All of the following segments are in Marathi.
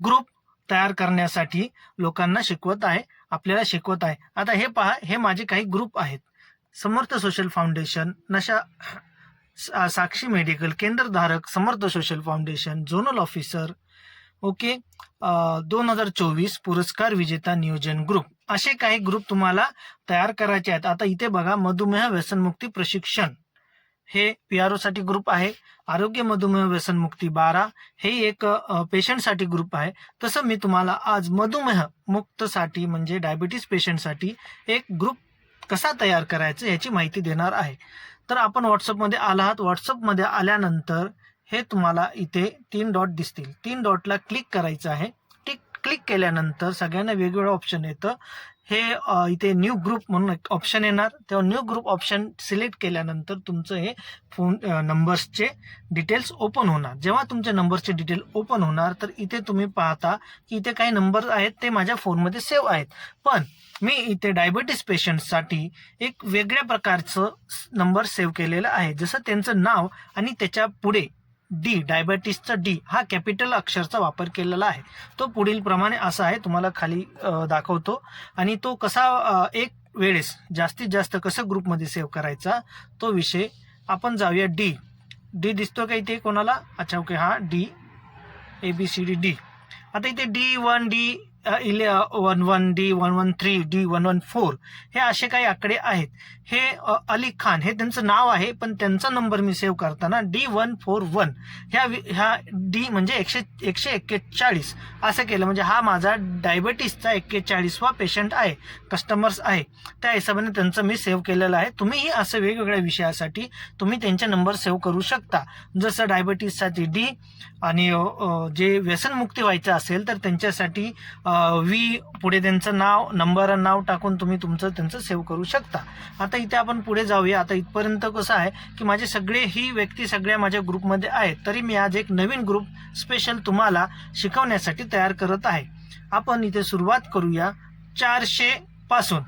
ग्रुप तयार करण्यासाठी लोकांना शिकवत आहे, आपल्याला शिकवत आहे. आता हे पहा, हे माझे काही ग्रुप आहेत. Samarth social foundation, Sakshi medical, केंद्रधारक, Samarth social foundation, zonal officer, okay, 2024 पुरस्कार विजेता नियोजन ग्रुप, असे काही ग्रुप तुम्हाला तयार करायचे आहेत. आता इथे बघा, मधुमेह व्यसनमुक्ती प्रशिक्षण हे PRO साठी ग्रुप आहे. आरोग्य मधुमेह व्यसनमुक्ती 12 हे एक पेशंटसाठी ग्रुप आहे. तसं मी तुम्हाला आज मधुमेह मुक्तसाठी म्हणजे डायबिटीस पेशंटसाठी एक ग्रुप कसा तयार करायचा याची माहिती देणार आहे. तर आपण व्हॉट्सअपमध्ये आलात. व्हॉट्सअपमध्ये आल्यानंतर हे तुम्हाला इथे 3 डॉट दिसतील. 3 डॉटला क्लिक करायचं आहे. क्लिक केल्यानंतर सगळ्यांना वेगवेगळं ऑप्शन येतं. हे इथे न्यू ग्रुप म्हणून एक ऑप्शन येणार. तेव्हा न्यू ग्रुप ऑप्शन सिलेक्ट केल्यानंतर तुमचं हे फोन नंबर्सचे डिटेल्स ओपन होणार. जेव्हा तुमचे नंबरचे डिटेल ओपन होणार तर इथे तुम्ही पाहता की इथे काही नंबर आहेत ते माझ्या फोनमध्ये सेव्ह आहेत. पण मी इथे डायबिटीस पेशंटसाठी एक वेगळ्या प्रकारचं नंबर सेव्ह केलेला आहे. जसं त्यांचं नाव आणि त्याच्या पुढे डी, डायबिटीसचा डी हा कॅपिटल अक्षरचा वापर केलेला आहे. तो पुढील प्रमाणे असा आहे, तुम्हाला खाली दाखवतो. आणि तो कसा एक वेळेस जास्तीत जास्त कसं ग्रुपमध्ये सेव्ह करायचा तो विषय आपण जाऊया. डी दिसतो का इथे कोणाला? अच्छा, ओके, हा डी, ABCD डी. आता इथे D1, D11, D113, D114 हे असे काही आकडे आहेत. हे अली खान हे त्यांचं नाव आहे, पण त्यांचा नंबर मी सेव्ह करताना D141 ह्या डी म्हणजे 141 असं केलं. म्हणजे हा माझा डायबिटीसचा 41वा पेशंट आहे, कस्टमर्स आहे. त्या हिशोबाने त्यांचं मी सेव्ह केलेलं आहे. तुम्हीही असं वेगवेगळ्या विषयासाठी तुम्ही त्यांचे नंबर सेव्ह करू शकता. जसं डायबिटीससाठी डी आणि जे व्यसनमुक्ती व्हायचं असेल तर त्यांच्यासाठी V पुढे त्यांचं नाव टाकून तुम्ही त्यांचं सेव्ह करू शकता. आता इथे आपण पुढे जाऊया. आता इथपर्यंत कसं आहे की माझे सगळे ही व्यक्ती सगळ्या माझ्या ग्रुपमध्ये आहेत. तरी मी आज एक नवीन ग्रुप स्पेशल तुम्हाला शिकवण्यासाठी तयार करत आहे. आपण इथे सुरुवात करूया 400 पासून.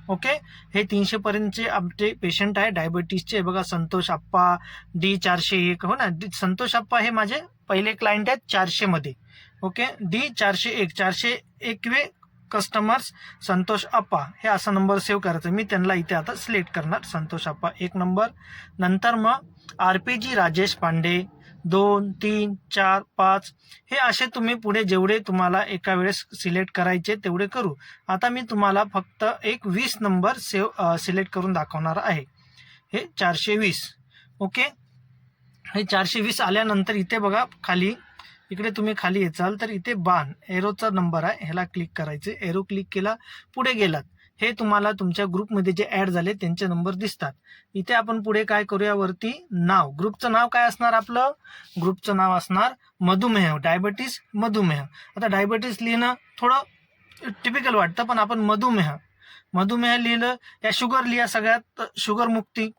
ओके, हे 300 पर्यंतचे आमचे पेशंट आहे डायबिटीसचे. बघा, संतोष आप्पा D401, हो ना, संतोष आप्पा हे माझे पहिले क्लायंट आहेत 400 मध्ये. ओके, D401, 401वे कस्टमर्स संतोष आप्पा हे असा नंबर सेव्ह करायचा. मी त्यांना इथे आता सिलेक्ट करणार. संतोष आप्पा 1 नंबर. नंतर मग RPG राजेश पांडे 2, 3, 4, 5 हे असे तुम्ही पुढे जेवढे तुम्हाला एका वेळेस सिलेक्ट करायचे तेवढे करू. आता मी तुम्हाला फक्त एक 20 नंबर सिलेक्ट करून दाखवणार आहे. हे 420. ओके, हे 420 आल्यानंतर इथे बघा खाली, इकडे तुम्ही खाली येचाल तर इथे बाण एरोचा नंबर आहे, ह्याला क्लिक करायचे. एरो क्लिक केला, पुढे गेलात, हे तुम्हाला तुमच्या ग्रुपमध्ये जे ऍड झाले त्यांचे नंबर दिसतात. इथे आपण पुढे काय करूया, वरती नाव, ग्रुपचं नाव काय असणार आपलं? ग्रुपचं नाव असणार मधुमेह, डायबिटीस मधुमेह. आता डायबिटीस लिहिणं थोडं टिपिकल वाटतं, पण आपण मधुमेह लिहिलं. या शुगर लिहा, सगळ्यात शुगर मुक्ती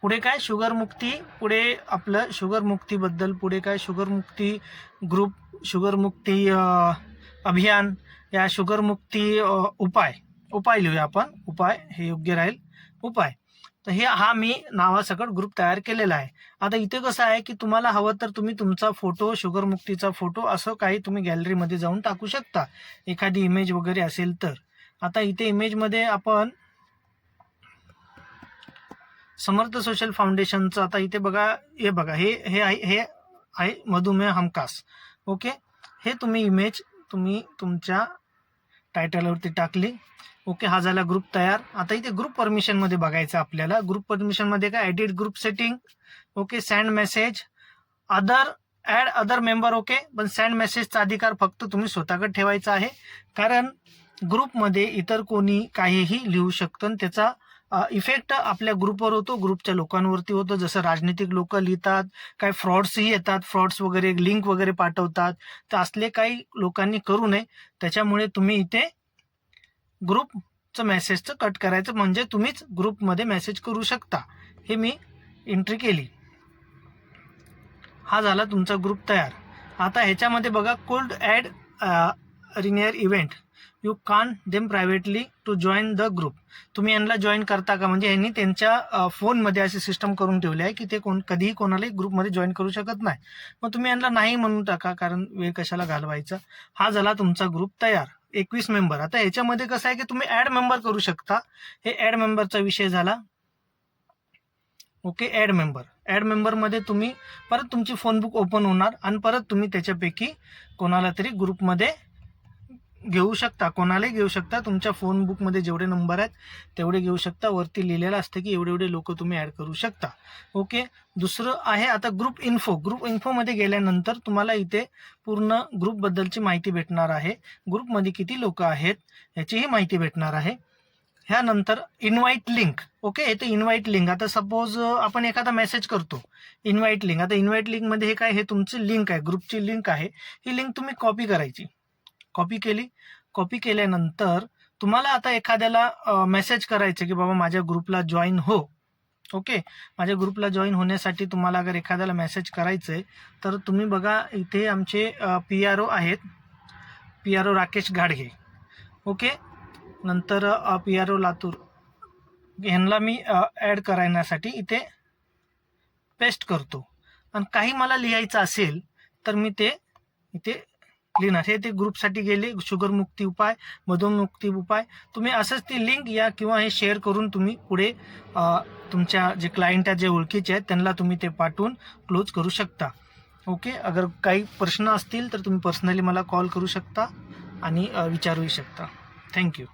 पुढे काय, शुगर मुक्ती, पुढे आपलं शुगर मुक्तीबद्दल पुढे काय, शुगर मुक्ती ग्रुप, शुगर मुक्ती अभियान, या शुगर मुक्ती उपाय लिहूया आपण. उपाय हे योग्य राहील, उपाय. तर हा मी नावासकट ग्रुप तयार केलेला आहे. आता इथे कसं आहे की तुम्हाला हवं तर तुम्ही तुमचा फोटो, शुगर मुक्तीचा फोटो असं काही तुम्ही गॅलरीमध्ये जाऊन टाकू शकता, एखादी इमेज वगैरे असेल तर. आता इथे इमेजमध्ये आपण समर्थ सोशल फाउंडेशनचं, आता इथे बघा, हे आहे मधुमेह हमखास. ओके, हे तुम्ही इमेज तुमच्या टायटलवरती टाकली. ओके, हा झाला ग्रुप तयार. आता इथे ग्रुप परमिशन मध्ये बघायचं आपल्याला. ग्रुप परमिशन मध्ये काय, edit group setting. Okay, send message, add other member. Okay, पण सेंड मेसेजचा अधिकार फक्त तुम्ही स्वतःकडे ठेवायचा आहे, कारण ग्रुपमध्ये इतर कोणी काहीही लिहू शकतं. त्याचा इफेक्ट आपल्या ग्रुपवर होतो, ग्रुपच्या लोकांवरती होतो. जसं राजनीतिक लोक लिहितात, काही फ्रॉड्सही येतात, फ्रॉड्स वगैरे, लिंक वगैरे पाठवतात. तर असले काही लोकांनी करू नये. त्याच्यामुळे तुम्ही इथे ग्रुपचं मेसेजचं कट करायचं, म्हणजे तुम्हीच ग्रुपमध्ये मेसेज करू शकता. हे मी एंट्री केली. हा झाला तुमचा ग्रुप तयार. आता ह्याच्यामध्ये बघा, कोल्ड ॲड रिनियर इव्हेंट. You can them privately to join the group. तुम्ही यांना जॉईन करता का, म्हणजे यांनी त्यांच्या फोनमध्ये अशी सिस्टम करून ठेवली आहे की ते कधीही कोणालाही ग्रुपमध्ये जॉईन करू शकत नाही. मग तुम्ही यांना नाही म्हणून टाका, कारण वेळ कशाला घालवायचा. हा झाला तुमचा ग्रुप तयार. 21 मेंबर. आता ह्याच्यामध्ये कसं आहे की तुम्ही ऍड मेंबर करू शकता. हे ऍड मेंबरचा विषय झाला. ओके, ऍड मेंबरमध्ये तुम्ही परत तुमची फोन बुक ओपन होणार आणि परत तुम्ही त्याच्यापैकी कोणाला तरी ग्रुपमध्ये घेऊ शकता, कोणालाही घेऊ शकता. तुमच्या फोन बुकमध्ये जेवढे नंबर आहेत तेवढे घेऊ शकता. वरती लिहिलेलं असतं की एवढे एवढे लोक तुम्ही ऍड करू शकता. ओके, दुसरं आहे आता ग्रुप इन्फोमध्ये गेल्यानंतर तुम्हाला इथे पूर्ण ग्रुपबद्दलची माहिती भेटणार आहे. ग्रुपमध्ये किती लोक आहेत याचीही माहिती भेटणार आहे. ह्यानंतर इन्व्हाइट लिंक. ओके, येते इन्व्हाइट लिंक. आता सपोज आपण एखादा मेसेज करतो, इन्व्हाइट लिंक. आता इन्व्हाइट लिंकमध्ये हे काय, हे तुमची लिंक आहे, ग्रुपची लिंक आहे. ही लिंक तुम्ही कॉपी करायची. कॉपी केल्यानंतर तुम्हाला आता एखाद्याला मेसेज करायचं की बाबा माझ्या ग्रुपला जॉईन हो. ओके, माझ्या ग्रुपला जॉईन होण्यासाठी तुम्हाला अगर एखाद्याला मेसेज करायचं आहे तर तुम्ही बघा इथे आमचे PRO आहेत, PRO राकेश गाडगे. ओके, नंतर PRO लातूर, ह्यांना मी ॲड करण्यासाठी इथे पेस्ट करतो. आणि काही मला लिहायचं असेल तर मी ते इथे लिहिणार. हे ते ग्रुपसाठी गेले, शुगर मुक्ती उपाय, मधुमुक्ती उपाय. तुम्ही असंच ती लिंक या किंवा हे शेअर करून तुम्ही पुढे तुमच्या जे क्लायंट आहेत, जे ओळखीचे आहेत, त्यांना तुम्ही ते पाठवून क्लोज करू शकता. ओके, अगर काही प्रश्न असतील तर तुम्ही पर्सनली मला कॉल करू शकता आणि विचारूही शकता. थँक्यू.